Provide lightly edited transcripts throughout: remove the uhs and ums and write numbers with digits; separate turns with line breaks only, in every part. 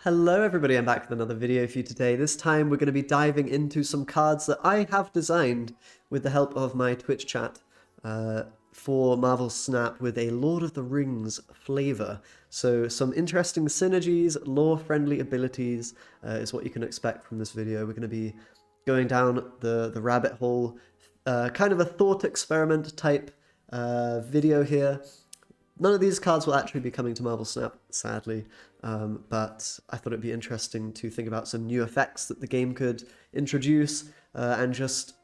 Hello everybody, I'm back with another video for you today. This time we're going to be diving into some cards that I have designed with the help of my Twitch chat for Marvel Snap with a Lord of the Rings flavor. So some interesting synergies, lore-friendly abilities is what you can expect from this video. We're going to be going down the rabbit hole, kind of a thought experiment type video here. None of these cards will actually be coming to Marvel Snap, sadly, but I thought it'd be interesting to think about some new effects that the game could introduce and just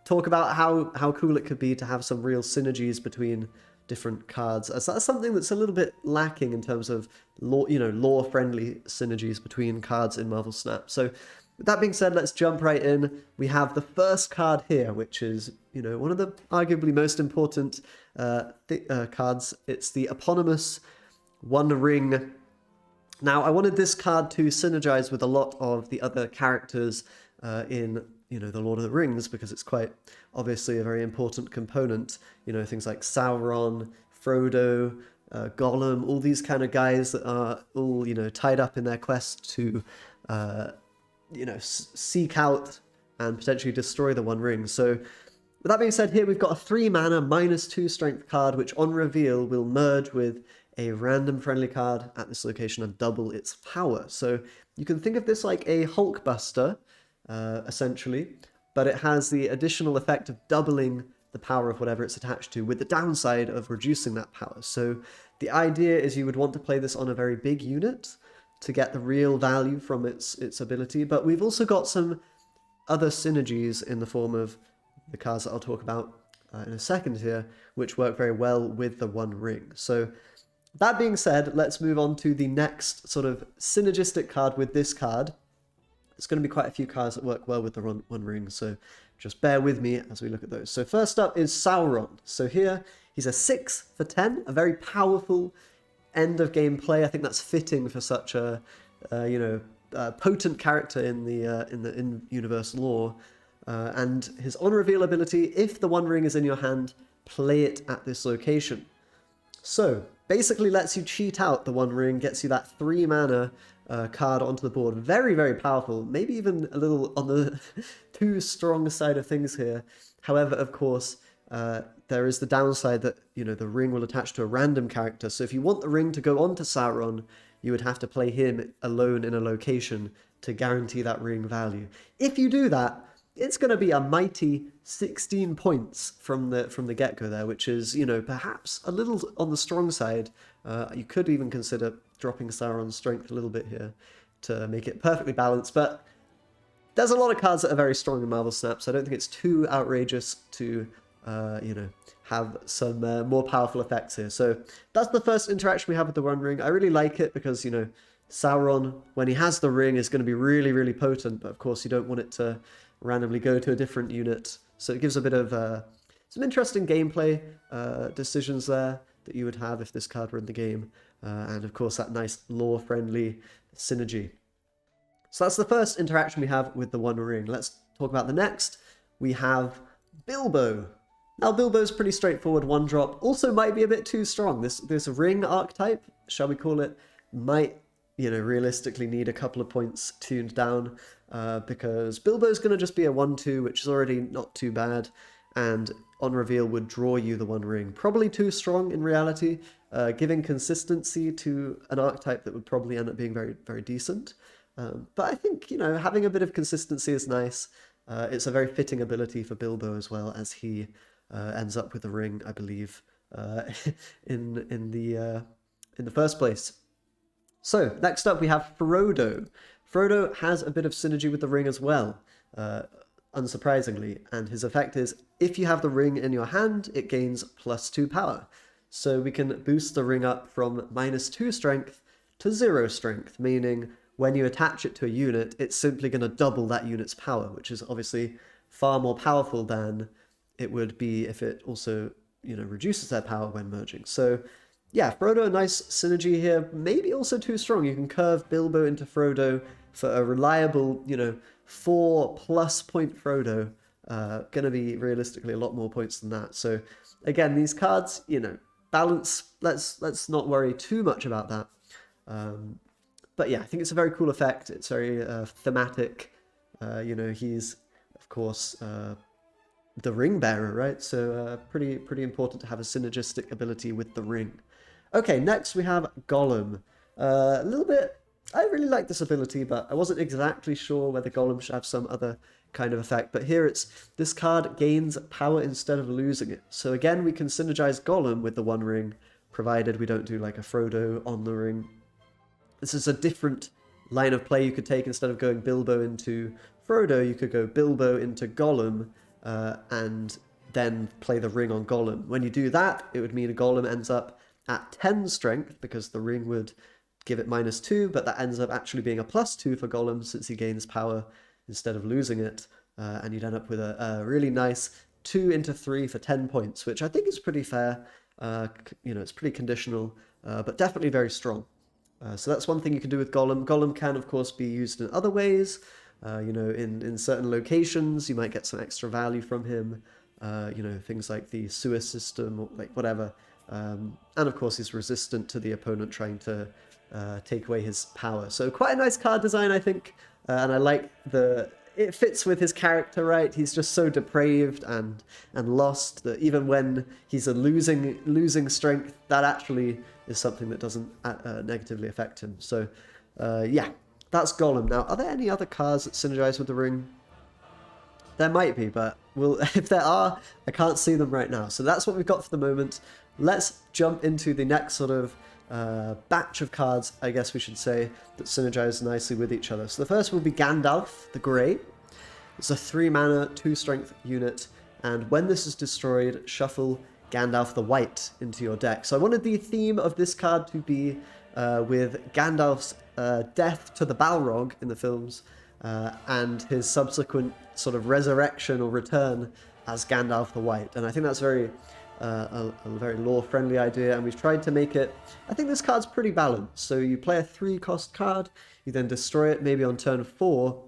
talk about how cool it could be to have some real synergies between different cards, as that's something that's a little bit lacking in terms of lore-friendly synergies between cards in Marvel Snap. So with that being said, let's jump right in. We have the first card here, which is, one of the arguably most important cards. It's the eponymous One Ring. Now, I wanted this card to synergize with a lot of the other characters in, the Lord of the Rings, because it's quite obviously a very important component. Things like Sauron, Frodo, Gollum, all these kind of guys that are all, tied up in their quest to seek out and potentially destroy the One Ring. So with that being said, here we've got a 3-mana -2 strength card, which on reveal will merge with a random friendly card at this location and double its power. So you can think of this like a Hulkbuster, essentially, but it has the additional effect of doubling the power of whatever it's attached to, with the downside of reducing that power. So the idea is you would want to play this on a very big unit to get the real value from its ability, but we've also got some other synergies in the form of the cards that I'll talk about in a second here, which work very well with the One Ring. So that being said, let's move on to the next sort of synergistic card with this card. There's going to be quite a few cards that work well with the One Ring, so just bear with me as we look at those. So first up is Sauron. So here, he's a 6 for 10, a very powerful end of game play. I think that's fitting for such a potent character in the in-universe lore. And his on reveal ability, if the One Ring is in your hand, play it at this location. So basically lets you cheat out the One Ring, gets you that 3-mana card onto the board. Very, very powerful. Maybe even a little on the too strong side of things here. However, of course, there is the downside that, the ring will attach to a random character. So if you want the ring to go on to Sauron, you would have to play him alone in a location to guarantee that ring value. If you do that, it's going to be a mighty 16 points from the get-go there, which is, perhaps a little on the strong side. You could even consider dropping Sauron's strength a little bit here to make it perfectly balanced, but there's a lot of cards that are very strong in Marvel Snap, so I don't think it's too outrageous to have some more powerful effects here. So that's the first interaction we have with the One Ring. I really like it because, Sauron, when he has the ring, is going to be really, really potent, but of course you don't want it to randomly go to a different unit. So it gives a bit of some interesting gameplay decisions there that you would have if this card were in the game. And of course that nice lore-friendly synergy. So that's the first interaction we have with the One Ring. Let's talk about the next. We have Bilbo. Now Bilbo's pretty straightforward 1-drop. Also might be a bit too strong. This ring archetype, shall we call it, might realistically need a couple of points tuned down because Bilbo's going to just be a 1/2, which is already not too bad, and on reveal would draw you the One Ring. Probably too strong in reality, giving consistency to an archetype that would probably end up being very, very decent. But I think, having a bit of consistency is nice. It's a very fitting ability for Bilbo as well, as he ends up with the ring, I believe, in the first place. So next up we have Frodo. Frodo has a bit of synergy with the ring as well, unsurprisingly, and his effect is if you have the ring in your hand, it gains +2 power. So we can boost the ring up from -2 strength to 0 strength, meaning when you attach it to a unit, it's simply going to double that unit's power, which is obviously far more powerful than it would be if it also, reduces their power when merging. So yeah, Frodo, a nice synergy here. Maybe also too strong. You can curve Bilbo into Frodo for a reliable, 4+ point Frodo. Gonna be realistically a lot more points than that. So again, these cards, balance. Let's not worry too much about that. But yeah, I think it's a very cool effect. It's very thematic. You know, he's, of course, the ring bearer, right? So pretty important to have a synergistic ability with the ring. Okay, next we have Gollum. A little bit, I really like this ability, but I wasn't exactly sure whether Gollum should have some other kind of effect. But here it's, this card gains power instead of losing it. So again, we can synergize Gollum with the One Ring, provided we don't do like a Frodo on the ring. This is a different line of play you could take. Instead of going Bilbo into Frodo, you could go Bilbo into Gollum, and then play the ring on Gollum. When you do that, it would mean a Gollum ends up at 10 strength, because the ring would give it -2, but that ends up actually being a +2 for Gollum, since he gains power instead of losing it, and you'd end up with a really nice 2 into 3 for 10 points, which I think is pretty fair. You know, it's pretty conditional, but definitely very strong. So that's one thing you can do with Gollum. Gollum can, of course, be used in other ways. You know, in certain locations, you might get some extra value from him. You know, things like the sewer system, or like whatever. And of course, he's resistant to the opponent trying to take away his power. So quite a nice card design, I think. And I like it fits with his character, right? He's just so depraved and lost that even when he's losing strength, that actually is something that doesn't negatively affect him. So yeah, that's Gollum. Now, are there any other cards that synergize with the ring? There might be, but if there are, I can't see them right now. So that's what we've got for the moment. Let's jump into the next sort of batch of cards, I guess we should say, that synergize nicely with each other. So the first will be Gandalf the Grey. It's a 3 mana, 2 strength unit, and when this is destroyed, shuffle Gandalf the White into your deck. So I wanted the theme of this card to be with Gandalf's death to the Balrog in the films, and his subsequent sort of resurrection or return as Gandalf the White. And I think that's a very lore-friendly idea, and we've tried to make it... I think this card's pretty balanced. So you play a 3-cost card, you then destroy it maybe on turn 4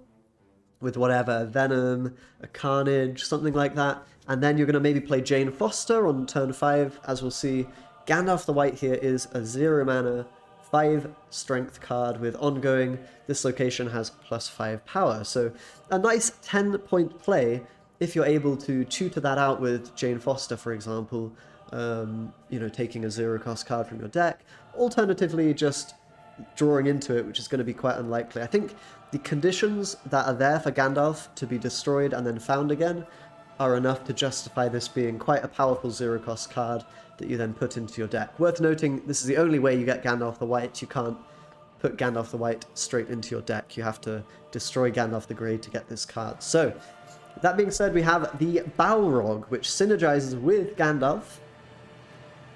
with whatever, Venom, a Carnage, something like that, and then you're going to maybe play Jane Foster on turn 5, as we'll see. Gandalf the White here is a 0 mana, 5 strength card with ongoing. This location has +5 power, so a nice 10-point play if you're able to tutor that out with Jane Foster, for example, you know, taking a 0-cost card from your deck. Alternatively, just drawing into it, which is going to be quite unlikely. I think the conditions that are there for Gandalf to be destroyed and then found again are enough to justify this being quite a powerful 0-cost card that you then put into your deck. Worth noting, this is the only way you get Gandalf the White. You can't put Gandalf the White straight into your deck. You have to destroy Gandalf the Grey to get this card. So, that being said, we have the Balrog, which synergizes with Gandalf,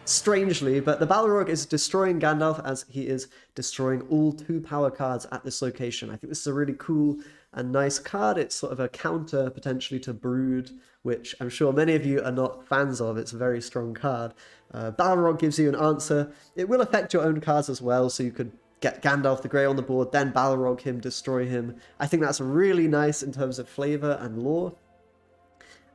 strangely, but the Balrog is destroying Gandalf as he is destroying all 2 power cards at this location. I think this is a really cool and nice card. It's sort of a counter, potentially, to Brood, which I'm sure many of you are not fans of. It's a very strong card. Balrog gives you an answer. It will affect your own cards as well, so you could get Gandalf the Grey on the board, then Balrog him, destroy him. I think that's really nice in terms of flavor and lore.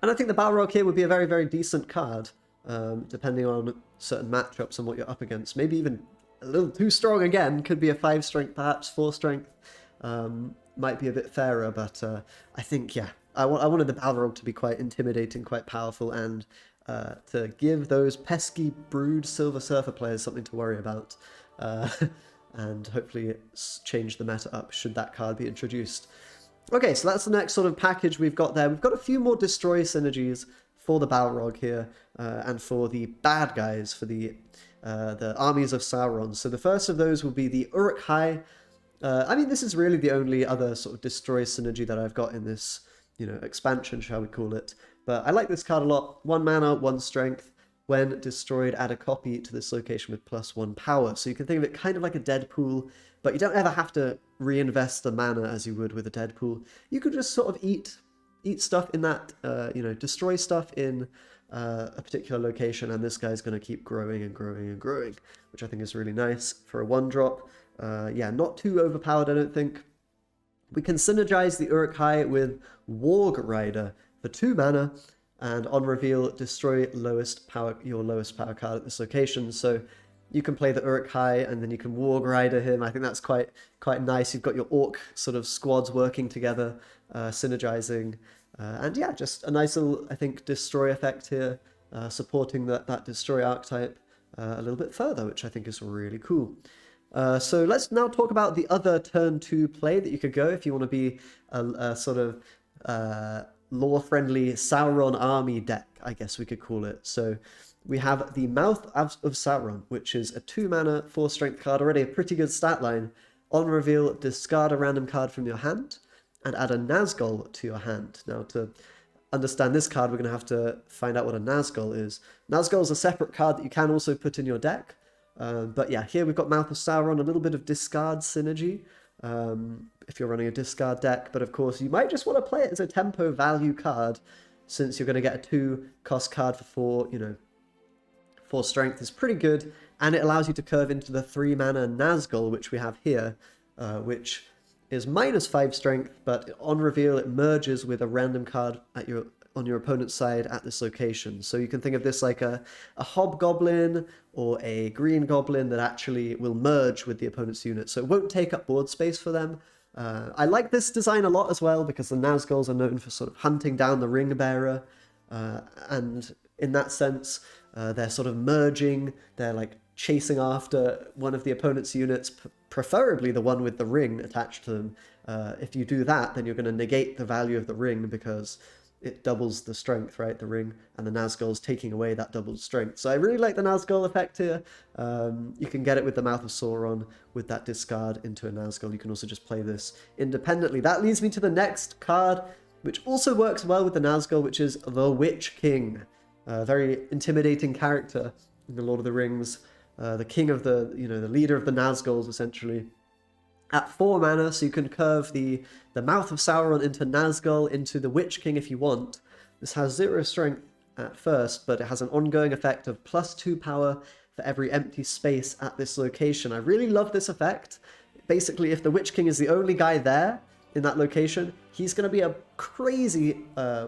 And I think the Balrog here would be a very, very decent card, depending on certain matchups and what you're up against. Maybe even a little too strong again. Could be a 5 strength, perhaps 4 strength. Might be a bit fairer, but I think, yeah, I wanted the Balrog to be quite intimidating, quite powerful, and to give those pesky Brood Silver Surfer players something to worry about. And hopefully change the meta up should that card be introduced. Okay, so that's the next sort of package we've got there. We've got a few more Destroy synergies for the Balrog here, and for the bad guys, for the armies of Sauron. So the first of those will be the Uruk-hai. I mean, this is really the only other sort of Destroy synergy that I've got in this, you know, expansion, shall we call it. But I like this card a lot. 1 mana, 1 strength. When destroyed, add a copy to this location with +1 power. So you can think of it kind of like a Deadpool, but you don't ever have to reinvest the mana as you would with a Deadpool. You could just sort of eat stuff in that, you know, destroy stuff in a particular location, and this guy's going to keep growing and growing and growing, which I think is really nice for a 1-drop. Yeah, not too overpowered, I don't think. We can synergize the Uruk-hai with Warg Rider for 2 mana, and on reveal, destroy your lowest power card at this location. So you can play the Uruk-hai and then you can Warg Rider him. I think that's quite nice. You've got your Orc sort of squads working together, synergizing. And yeah, just a nice little, I think, destroy effect here, supporting that destroy archetype a little bit further, which I think is really cool. So let's now talk about the other turn 2 play that you could go if you want to be a sort of lore-friendly Sauron army deck, I guess we could call it. So we have the Mouth of Sauron, which is a 2-mana, 4-strength card, already a pretty good stat line. On reveal, discard a random card from your hand, and add a Nazgul to your hand. Now, to understand this card, we're going to have to find out what a Nazgul is. Nazgul is a separate card that you can also put in your deck. But yeah, here we've got Mouth of Sauron, a little bit of discard synergy if you're running a discard deck. But of course, you might just want to play it as a tempo value card, since you're going to get a 2-cost card for 4 strength is pretty good, and it allows you to curve into the 3-mana Nazgul, which we have here, which is -5 strength, but on reveal it merges with a random card on your opponent's side at this location. So you can think of this like a hobgoblin or a green goblin that actually will merge with the opponent's unit, so it won't take up board space for them. I like this design a lot as well, because the Nazguls are known for sort of hunting down the ring bearer, and in that sense, they're sort of merging, they're like chasing after one of the opponent's units, preferably the one with the ring attached to them. If you do that, then you're going to negate the value of the ring, because it doubles the strength, right? The ring and the Nazgul's taking away that doubled strength. So I really like the Nazgul effect here. You can get it with the Mouth of Sauron with that discard into a Nazgul. You can also just play this independently. That leads me to the next card, which also works well with the Nazgul, which is the Witch King. A very intimidating character in the Lord of the Rings. The king of the leader of the Nazguls, essentially. At 4 mana, so you can curve the Mouth of Sauron into Nazgul, into the Witch King if you want. This has 0 strength at first, but it has an ongoing effect of +2 power for every empty space at this location. I really love this effect. Basically, if the Witch King is the only guy there in that location, he's going to be a crazy,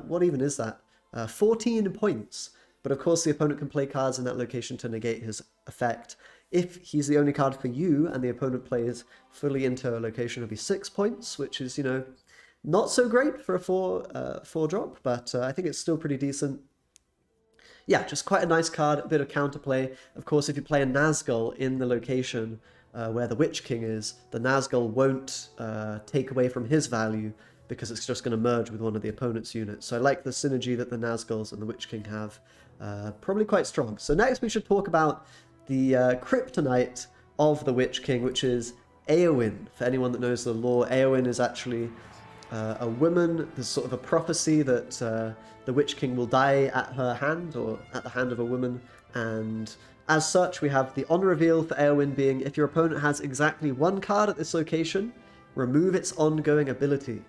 what even is that? 14 points. But of course, the opponent can play cards in that location to negate his effect. If he's the only card for you and the opponent plays fully into a location, it'll be 6 points, which is, not so great for a 4 drop, but I think it's still pretty decent. Yeah, just quite a nice card, a bit of counterplay. Of course, if you play a Nazgul in the location where the Witch King is, the Nazgul won't take away from his value, because it's just going to merge with one of the opponent's units. So I like the synergy that the Nazguls and the Witch King have. Probably quite strong. So next we should talk about the kryptonite of the Witch King, which is Eowyn. For anyone that knows the lore, Eowyn is actually a woman. There's sort of a prophecy that the Witch King will die at her hand, or at the hand of a woman. And as such, we have the on reveal for Eowyn being, if your opponent has exactly 1 card at this location, remove its ongoing ability.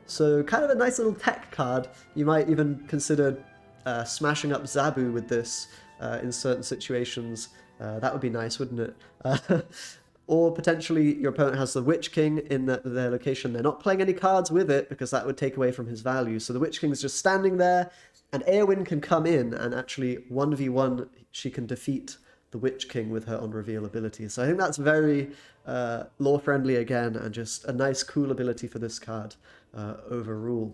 So kind of a nice little tech card. You might even consider smashing up Zabu with this in certain situations. That would be nice, wouldn't it? Or potentially your opponent has the Witch King in their location. They're not playing any cards with it, because that would take away from his value. So the Witch King is just standing there, and Eowyn can come in and actually 1v1, she can defeat the Witch King with her on-reveal ability. So I think that's very lore-friendly again, and just a nice, cool ability for this card overall.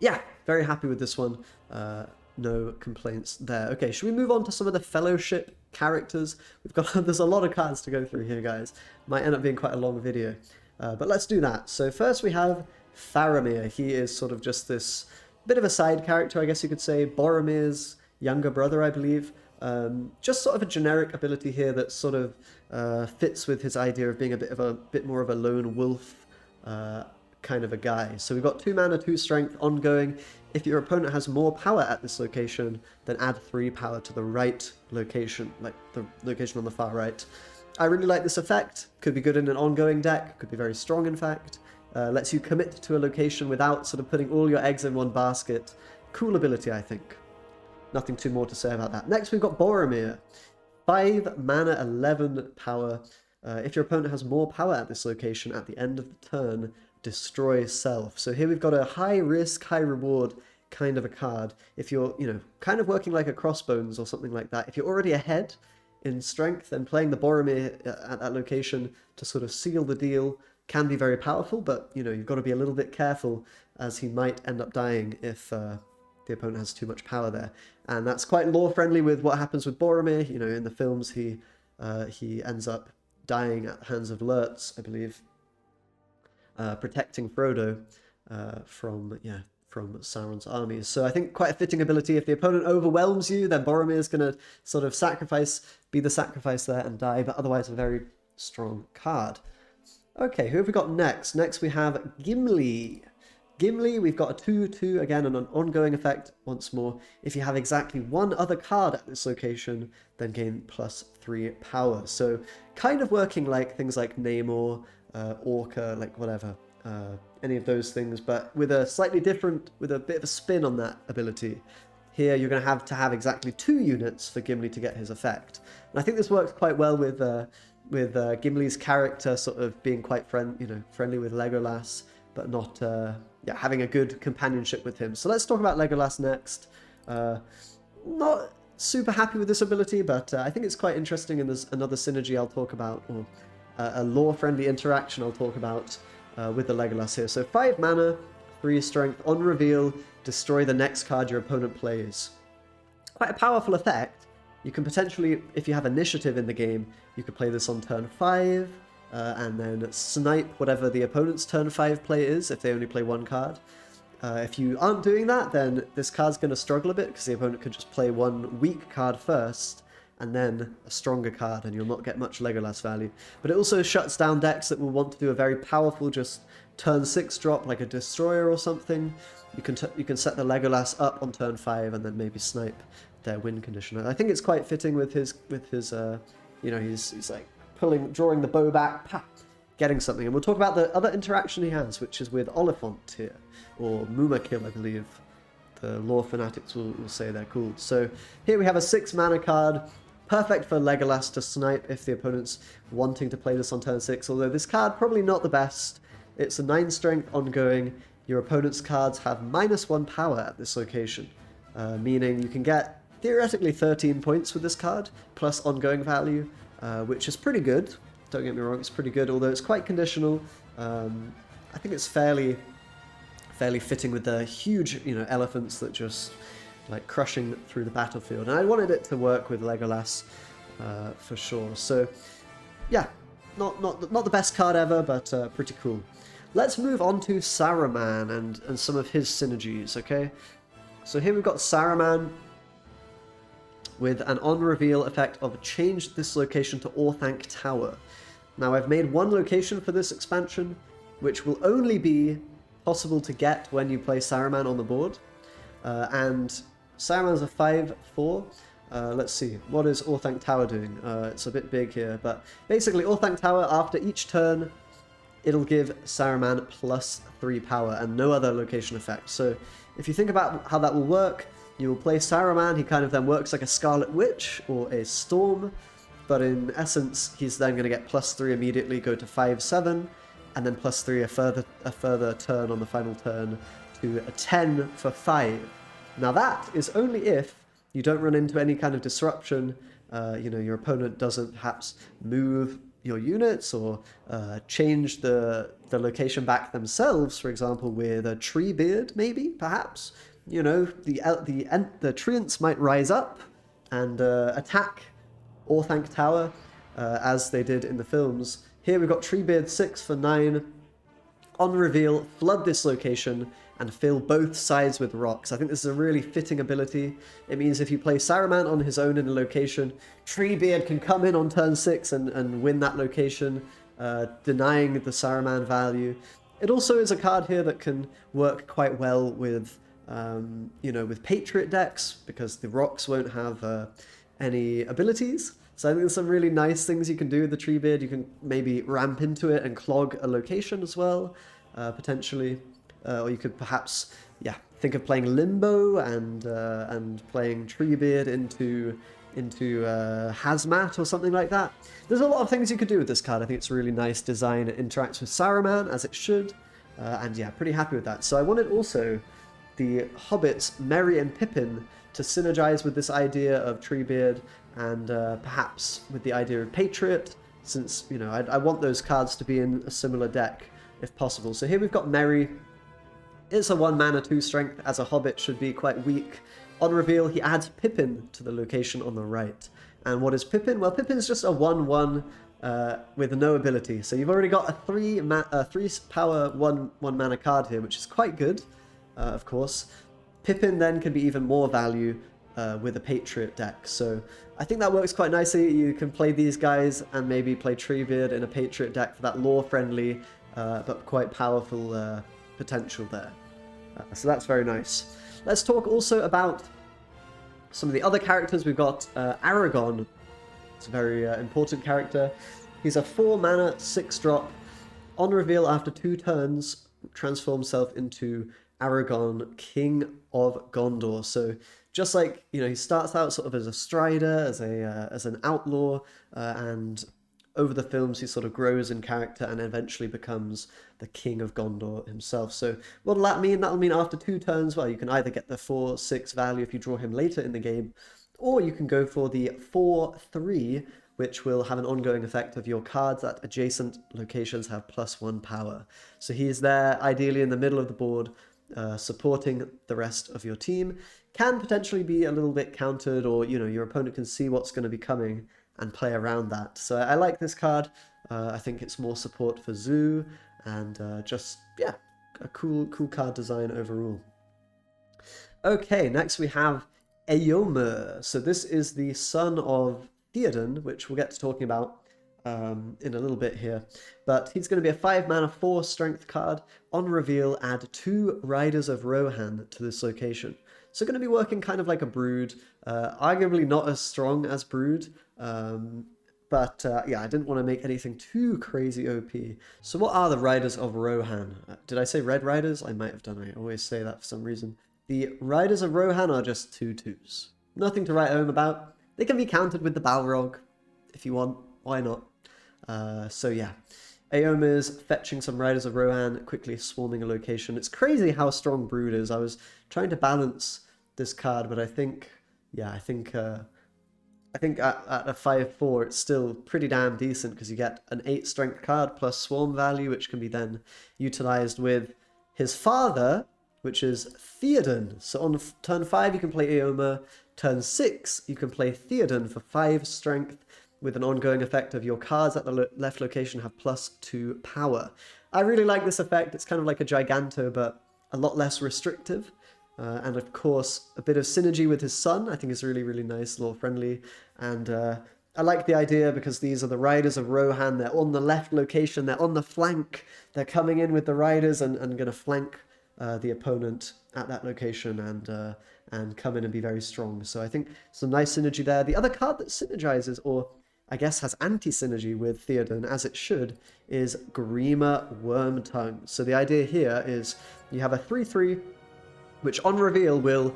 Yeah, very happy with this one. No complaints there. Okay, should we move on to some of the Fellowship characters? There's a lot of cards to go through here, guys. Might end up being quite a long video, but let's do that. So first we have Faramir. He is sort of just this bit of a side character, I guess you could say. Boromir's younger brother, I believe. Just sort of a generic ability here that sort of fits with his idea of being a bit more of a lone wolf kind of a guy. So we've got 2 mana, 2 strength, ongoing. If your opponent has more power at this location, then add 3 power to the right location, like the location on the far right. I really like this effect. Could be good in an ongoing deck. Could be very strong, in fact. Lets you commit to a location without sort of putting all your eggs in one basket. Cool ability, I think. Nothing too more to say about that. Next, we've got Boromir. 5 mana, 11 power. If your opponent has more power at this location at the end of the turn, destroy self. So here we've got a high risk, high reward kind of a card. If you're, kind of working like a Crossbones or something like that, if you're already ahead in strength, and playing the Boromir at that location to sort of seal the deal can be very powerful, but you've got to be a little bit careful, as he might end up dying if the opponent has too much power there. And that's quite lore friendly with what happens with Boromir. In the films he ends up dying at the hands of Lurtz, I believe, protecting Frodo from Sauron's armies. So I think quite a fitting ability. If the opponent overwhelms you, then Boromir is going to sort of be the sacrifice there and die, but otherwise a very strong card. Okay, who have we got next? Next we have Gimli. Gimli, we've got a 2/2, again, and an ongoing effect once more. If you have exactly one other card at this location, then gain +3 power. So kind of working like things like Namor, Orca, like whatever, any of those things, but with a with a bit of a spin on that ability. Here you're going to have exactly 2 units for Gimli to get his effect. And I think this works quite well with Gimli's character sort of being quite friendly with Legolas, but not having a good companionship with him. So let's talk about Legolas next. Not super happy with this ability, but I think it's quite interesting, and there's another synergy I'll talk about, or a lore-friendly interaction I'll talk about with the Legolas here. So 5 mana, 3 strength, on reveal, destroy the next card your opponent plays. Quite a powerful effect. You can potentially, if you have initiative in the game, you could play this on turn 5, and then snipe whatever the opponent's turn 5 play is, if they only play 1 card. If you aren't doing that, then this card's going to struggle a bit, because the opponent could just play 1 weak card first, and then a stronger card, and you'll not get much Legolas value. But it also shuts down decks that will want to do a very powerful just turn 6 drop, like a Destroyer or something. You can set the Legolas up on turn 5, and then maybe snipe their win condition. I think it's quite fitting with his he's like drawing the bow back, getting something. And we'll talk about the other interaction he has, which is with Oliphant here, or Mumakil, I believe. The lore fanatics will say they're cool. So here we have a 6 mana card, perfect for Legolas to snipe if the opponent's wanting to play this on turn 6, although this card probably not the best. It's a 9 strength ongoing. Your opponent's cards have -1 power at this location, meaning you can get theoretically 13 points with this card, plus ongoing value, which is pretty good. Don't get me wrong, it's pretty good, although it's quite conditional. I think it's fairly fitting with the huge, elephants that just like crushing through the battlefield. And I wanted it to work with Legolas for sure. So yeah, not the best card ever, but pretty cool. Let's move on to Saruman and some of his synergies, okay? So here we've got Saruman with an on-reveal effect of change this location to Orthanc Tower. Now I've made 1 location for this expansion, which will only be possible to get when you play Saruman on the board. And Saruman's a 5/4. Let's see, what is Orthanc Tower doing? It's a bit big here, but basically Orthanc Tower, after each turn, it'll give Saruman +3 power and no other location effect. So if you think about how that will work, you will play Saruman, he kind of then works like a Scarlet Witch or a Storm, but in essence he's then going to get +3 immediately, go to 5/7, and then +3 a further turn on the final turn to a 10 for 5. Now that is only if you don't run into any kind of disruption, your opponent doesn't perhaps move your units or change the location back themselves, for example, with a Treebeard, maybe, perhaps. The Treants might rise up and attack Orthanc Tower, as they did in the films. Here we've got Treebeard 6 for 9. On reveal, flood this location and fill both sides with rocks. I think this is a really fitting ability. It means if you play Saruman on his own in a location, Treebeard can come in on turn 6 and win that location, denying the Saruman value. It also is a card here that can work quite well with, with Patriot decks, because the rocks won't have any abilities. So I think there's some really nice things you can do with the Treebeard. You can maybe ramp into it and clog a location as well, potentially. Or you could perhaps, think of playing Limbo and playing Treebeard into Hazmat or something like that. There's a lot of things you could do with this card. I think it's a really nice design. It interacts with Saruman as it should, and pretty happy with that. So I wanted also the Hobbits Merry and Pippin to synergize with this idea of Treebeard and perhaps with the idea of Patriot, since, you know, I want those cards to be in a similar deck if possible. So here we've got Merry. It's a 1 mana 2 strength, as a Hobbit should be quite weak. On reveal, he adds Pippin to the location on the right. And what is Pippin? Well, Pippin's just a 1/1 with no ability. So you've already got a 3 power 1 mana card here, which is quite good, of course. Pippin then can be even more value with a Patriot deck. So I think that works quite nicely. You can play these guys and maybe play Treebeard in a Patriot deck for that lore-friendly but quite powerful potential there. So that's very nice. Let's talk also about some of the other characters. We've got Aragorn. It's a very important character. He's a 4 mana 6 drop. On reveal, after 2 turns, transforms himself into Aragorn, King of Gondor. So just like, you know, he starts out sort of as a strider, as an outlaw, and over the films he sort of grows in character and eventually becomes the King of Gondor himself. So what will that mean? That'll mean after 2 turns, well, you can either get the 4/6 value if you draw him later in the game, or you can go for the 4/3, which will have an ongoing effect of your cards at adjacent locations have +1 power. So he's there ideally in the middle of the board, supporting the rest of your team. Can potentially be a little bit countered, or, you know, your opponent can see what's going to be coming and play around that. So I like this card. I think it's more support for Zoo, and just, yeah, a cool card design overall. Okay, next we have Eomer. So this is the son of Theoden, which we'll get to talking about in a little bit here. But he's going to be a 5 mana 4 strength card. On reveal, add 2 Riders of Rohan to this location. So going to be working kind of like a Brood, arguably not as strong as Brood, but yeah, I didn't want to make anything too crazy OP. So what are the Riders of Rohan? Did I say Red Riders? I might have done. I always say that for some reason. The Riders of Rohan are just 2/2s. Nothing to write home about. They can be countered with the Balrog if you want. Why not? So yeah, Eomer's fetching some Riders of Rohan, quickly swarming a location. It's crazy how strong Brood is. I was trying to balance this card, but I think at a 5/4 it's still pretty damn decent, because you get an 8 strength card plus swarm value, which can be then utilized with his father, which is Theoden. So on turn 5 you can play Eomer, turn 6 you can play Theoden for 5 strength, with an ongoing effect of your cards at the left location have +2 power. I really like this effect. It's kind of like a Giganto, but a lot less restrictive. And of course, a bit of synergy with his son, I think is really, really nice, lore-friendly. And I like the idea because these are the Riders of Rohan. They're on the left location. They're on the flank. They're coming in with the Riders and going to flank the opponent at that location and come in and be very strong. So I think some nice synergy there. The other card that synergizes, or I guess has anti-synergy with Theoden, as it should, is Grima Wormtongue. So the idea here is you have a 3/3, which on reveal will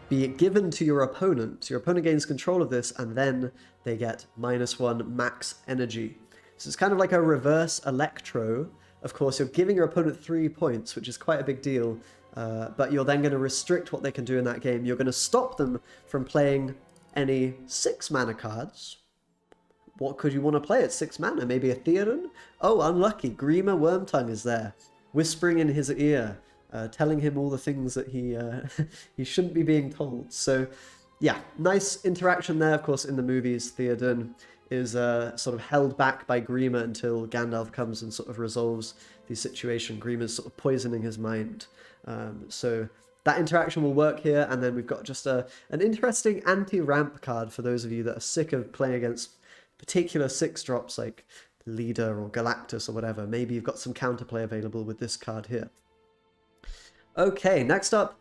be given to your opponent. Your opponent gains control of this, and then they get -1 max energy. So it's kind of like a reverse Electro. Of course, you're giving your opponent 3 points, which is quite a big deal, but you're then going to restrict what they can do in that game. You're going to stop them from playing any 6 mana cards. What could you want to play at 6 mana? Maybe a Theoden? Oh, unlucky. Grima Wormtongue is there, whispering in his ear, telling him all the things that he he shouldn't be being told. So, yeah, nice interaction there. Of course, in the movies, Theoden is sort of held back by Grima until Gandalf comes and sort of resolves the situation. Grima's sort of poisoning his mind. So that interaction will work here. And then we've got just an interesting anti-ramp card for those of you that are sick of playing against particular 6 drops like Leader or Galactus or whatever. Maybe you've got some counterplay available with this card here. Okay, next up,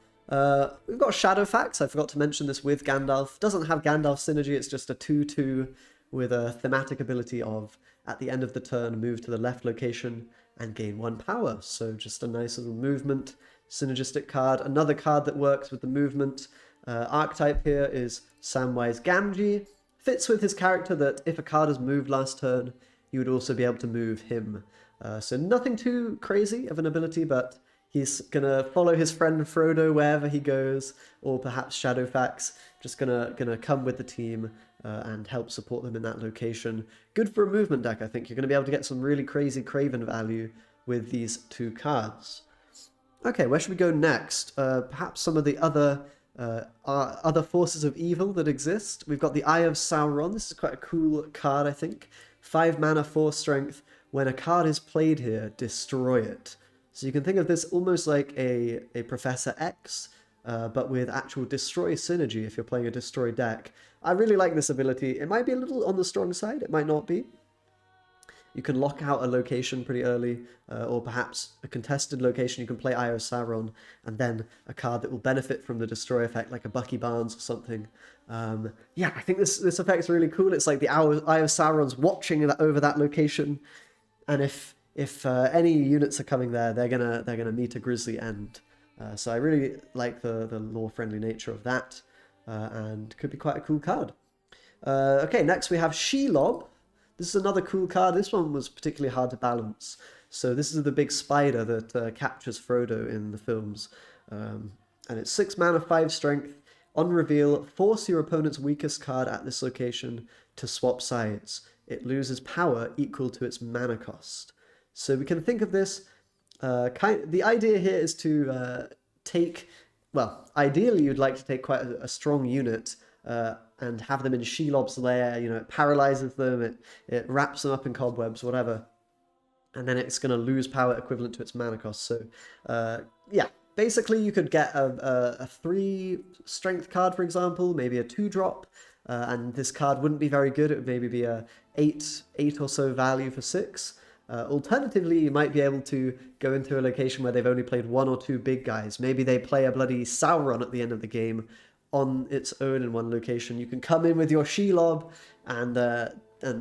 we've got Shadowfax. I forgot to mention this with Gandalf. Doesn't have Gandalf synergy, it's just a 2/2 with a thematic ability of, at the end of the turn, move to the left location and gain 1 power. So just a nice little movement, synergistic card. Another card that works with the movement archetype here is Samwise Gamgee. Fits with his character that if a card is moved last turn, you would also be able to move him. So nothing too crazy of an ability, but He's gonna follow his friend Frodo wherever he goes, or perhaps Shadowfax, just gonna come with the team and help support them in that location. Good for a movement deck, I think. You're gonna be able to get some really crazy Craven value with these 2 cards. Okay, where should we go next? Perhaps some of the other forces of evil that exist. We've got the Eye of Sauron. This is quite a cool card, I think. 5 mana, 4 strength. When a card is played here, destroy it. So you can think of this almost like a Professor X, but with actual destroy synergy if you're playing a destroy deck. I really like this ability. It might be a little on the strong side, it might not be. You can lock out a location pretty early, or perhaps a contested location. You can play Eye of Sauron, and then a card that will benefit from the destroy effect, like a Bucky Barnes or something. Yeah, I think this effect's really cool. It's like the Eye of Sauron's watching over that location, and if any units are coming there, they're gonna meet a grisly end. So I really like the lore-friendly nature of that, and could be quite a cool card. Okay, next we have Shelob. This is another cool card. This one was particularly hard to balance. So this is the big spider that captures Frodo in the films. And it's 6 mana, 5 strength. On reveal, force your opponent's weakest card at this location to swap sides. It loses power equal to its mana cost. So we can think of this, the idea here is to take, well, ideally you'd like to take quite a strong unit and have them in Shelob's lair. You know, it paralyzes them, it wraps them up in cobwebs, whatever. And then it's going to lose power equivalent to its mana cost. So, yeah, basically you could get a 3 strength card, for example, maybe a 2-drop, and this card wouldn't be very good. It would maybe be a 8 or so value for 6. Alternatively, you might be able to go into a location where they've only played 1 or 2 big guys. Maybe they play a bloody Sauron at the end of the game on its own in one location. You can come in with your Shelob and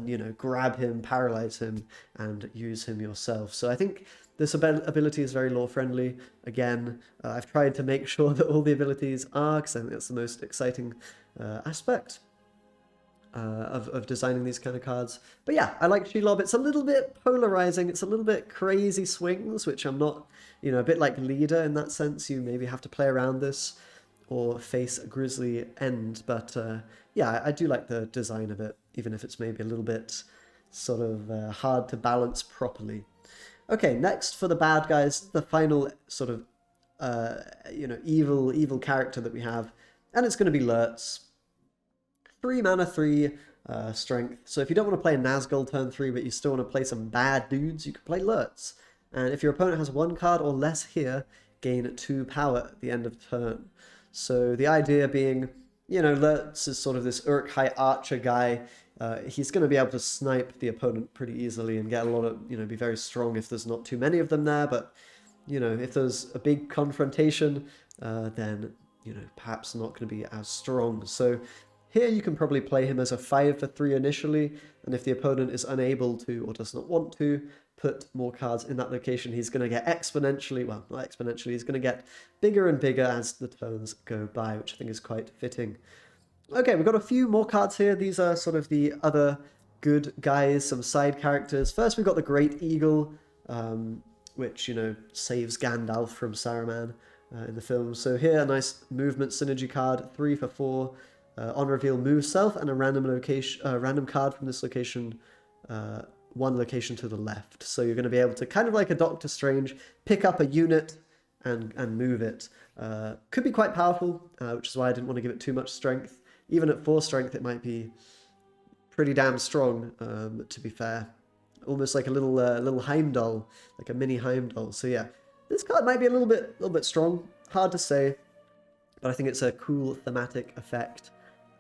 you know, grab him, paralyze him, and use him yourself. So I think this ability is very lore friendly. Again, I've tried to make sure that all the abilities are, because I think that's the most exciting aspect of designing these kind of cards. But yeah, I like Shelob. It's a little bit polarizing. It's a little bit crazy swings, which I'm not, you know, a bit like Leader in that sense. You maybe have to play around this or face a grisly end. But yeah, I do like the design of it, even if it's maybe a little bit sort of hard to balance properly. Okay, next for the bad guys, the final sort of, you know, evil character that we have, and it's going to be Lurtz. 3 mana, 3 strength. So if you don't want to play a Nazgul turn 3, but you still want to play some bad dudes, you can play Lurtz. And if your opponent has 1 card or less here, gain 2 power at the end of turn. So the idea being, you know, Lurtz is sort of this Uruk-hai archer guy. He's going to be able to snipe the opponent pretty easily and get a lot of, you know, be very strong if there's not too many of them there. But, you know, if there's a big confrontation, then, you know, perhaps not going to be as strong. So here you can probably play him as a 5 for 3 initially, and if the opponent is unable to or does not want to put more cards in that location, he's going to get exponentially, well, not exponentially, he's going to get bigger and bigger as the turns go by, which I think is quite fitting. Okay, we've got a few more cards here. These are sort of the other good guys, some side characters. First, we've got the Great Eagle, which, you know, saves Gandalf from Saruman in the film. So here, a nice movement synergy card, 3 for 4. On reveal, move self and a random card from this location, 1 location to the left. So you're going to be able to, kind of like a Doctor Strange, pick up a unit and move it. Could be quite powerful, which is why I didn't want to give it too much strength. Even at 4 strength, it might be pretty damn strong, to be fair. Almost like a little Heimdall, like a mini Heimdall. So yeah, this card might be a little bit strong. Hard to say, but I think it's a cool thematic effect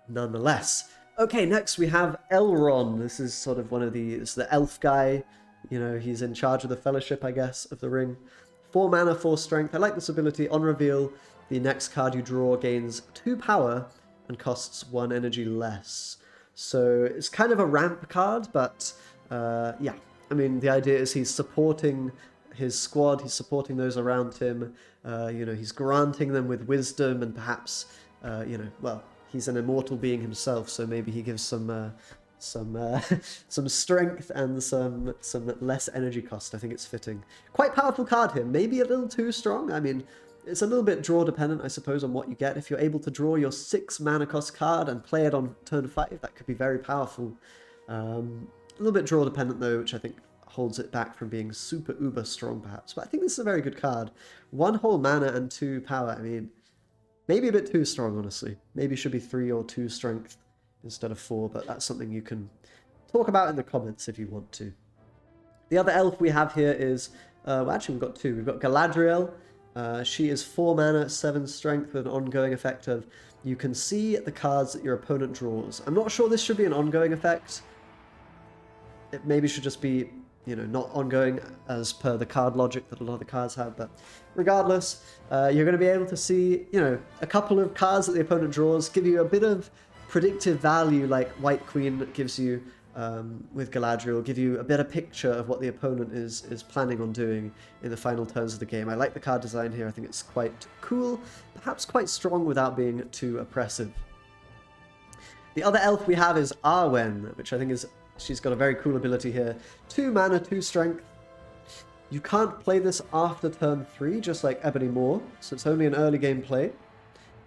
nonetheless. Okay, next we have Elrond. This is sort of it's the elf guy. You know, he's in charge of the Fellowship, I guess, of the Ring. 4 mana, 4 strength. I like this ability. On reveal, the next card you draw gains 2 power and costs 1 energy less. So it's kind of a ramp card, but yeah. I mean, the idea is he's supporting his squad, he's supporting those around him. You know, he's granting them with wisdom and perhaps, you know, well, he's an immortal being himself, so maybe he gives some some some strength and some less energy cost. I think it's fitting. Quite powerful card here. Maybe a little too strong. I mean, it's a little bit draw dependent, I suppose, on what you get. If you're able to draw your 6 mana cost card and play it on turn 5, that could be very powerful. A little bit draw dependent though, which I think holds it back from being super uber strong perhaps. But I think this is a very good card. 1 whole mana and 2 power. I mean, maybe a bit too strong, honestly. Maybe it should be 3 or 2 strength instead of 4, but that's something you can talk about in the comments if you want to. The other elf we have here is, well, actually we've got 2. We've got Galadriel. She is 4 mana, 7 strength with an ongoing effect of you can see the cards that your opponent draws. I'm not sure this should be an ongoing effect. It maybe should just be, you know, not ongoing as per the card logic that a lot of the cards have, but regardless, you're going to be able to see, you know, a couple of cards that the opponent draws, give you a bit of predictive value like White Queen gives you with Galadriel, give you a better picture of what the opponent is planning on doing in the final turns of the game. I like the card design here. I think it's quite cool, perhaps quite strong without being too oppressive. The other elf we have is Arwen, which I think is, she's got a very cool ability here. 2 mana, 2 strength. You can't play this after turn 3, just like Ebony Maw, so it's only an early game play.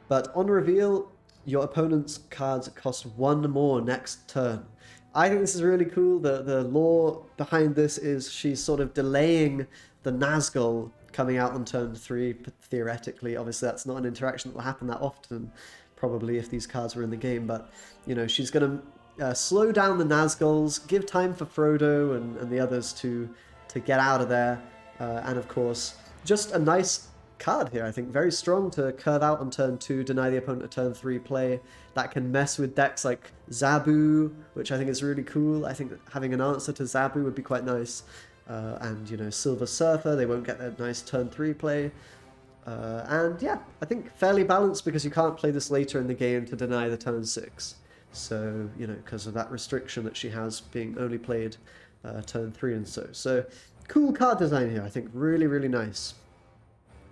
But on reveal, your opponent's cards cost 1 more next turn. I think this is really cool. The lore behind this is she's sort of delaying the Nazgul coming out on turn 3, theoretically. Obviously, that's not an interaction that will happen that often, probably, if these cards were in the game. But, you know, she's going to slow down the Nazguls, give time for Frodo and the others to get out of there. And, of course, just a nice card here, I think. Very strong to curve out on turn 2, deny the opponent a turn 3 play. That can mess with decks like Zabu, which I think is really cool. I think that having an answer to Zabu would be quite nice. And, you know, Silver Surfer, they won't get their nice turn 3 play. And yeah, I think fairly balanced because you can't play this later in the game to deny the turn 6. So, you know, because of that restriction that she has being only played turn 3 and so. So, cool card design here, I think. Really, really nice.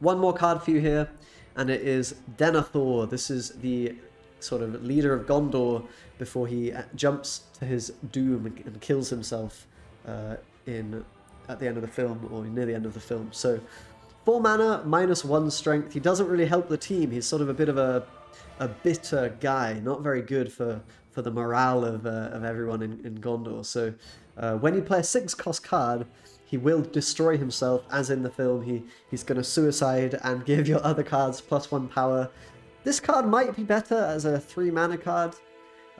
One more card for you here, and it is Denethor. This is the sort of leader of Gondor before he jumps to his doom and kills himself at the end of the film, or near the end of the film. So 4 mana, -1 strength. He doesn't really help the team. He's sort of a bit of a bitter guy, not very good for the morale of everyone in Gondor. So when you play a 6 cost card, he will destroy himself, as in the film. He's going to suicide and give your other cards +1 power. This card might be better as a 3 mana card.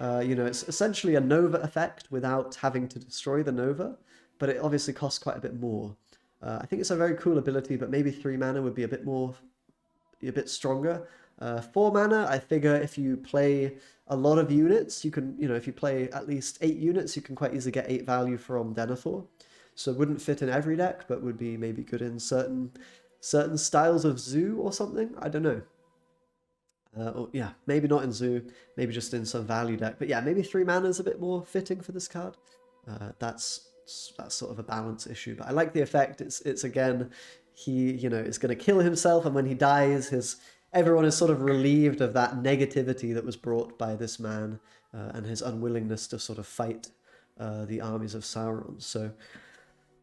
You know, it's essentially a Nova effect without having to destroy the Nova, but it obviously costs quite a bit more. I think it's a very cool ability, but maybe 3 mana would be a bit stronger. 4 mana, I figure if you play a lot of units, you can, you know, if you play at least 8 units, you can quite easily get 8 value from Denethor. So it wouldn't fit in every deck, but would be maybe good in certain styles of Zoo or something. I don't know. Or, yeah, maybe not in Zoo, maybe just in some value deck. But yeah, maybe 3 mana is a bit more fitting for this card. That's sort of a balance issue. But I like the effect. It's again, he, you know, is going to kill himself, and when he dies, everyone is sort of relieved of that negativity that was brought by this man and his unwillingness to sort of fight the armies of Sauron. So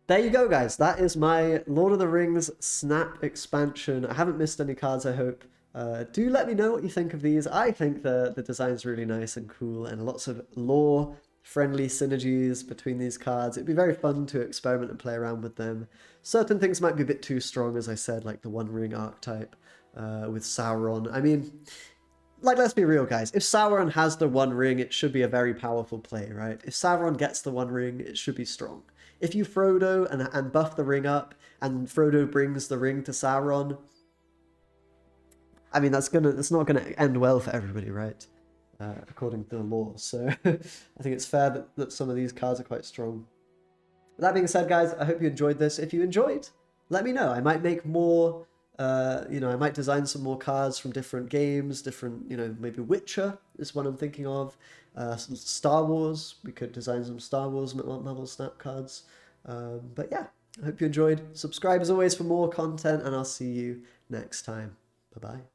there you go, guys. That is my Lord of the Rings Snap expansion. I haven't missed any cards, I hope. Do let me know what you think of these. I think the design's really nice and cool, and lots of lore-friendly synergies between these cards. It'd be very fun to experiment and play around with them. Certain things might be a bit too strong, as I said, like the One Ring archetype with Sauron. I mean, like, let's be real, guys. If Sauron has the One Ring, it should be a very powerful play, right? If Sauron gets the One Ring, it should be strong. If you Frodo and buff the ring up, and Frodo brings the ring to Sauron, I mean, that's not gonna end well for everybody, right? According to the lore. So I think it's fair that some of these cards are quite strong. That being said, guys, I hope you enjoyed this. If you enjoyed, let me know. I might make more. You know, I might design some more cards from different games, you know, maybe Witcher is one I'm thinking of. Star Wars, we could design some Star Wars Marvel Snap cards. But yeah, I hope you enjoyed. Subscribe as always for more content, and I'll see you next time. Bye-bye.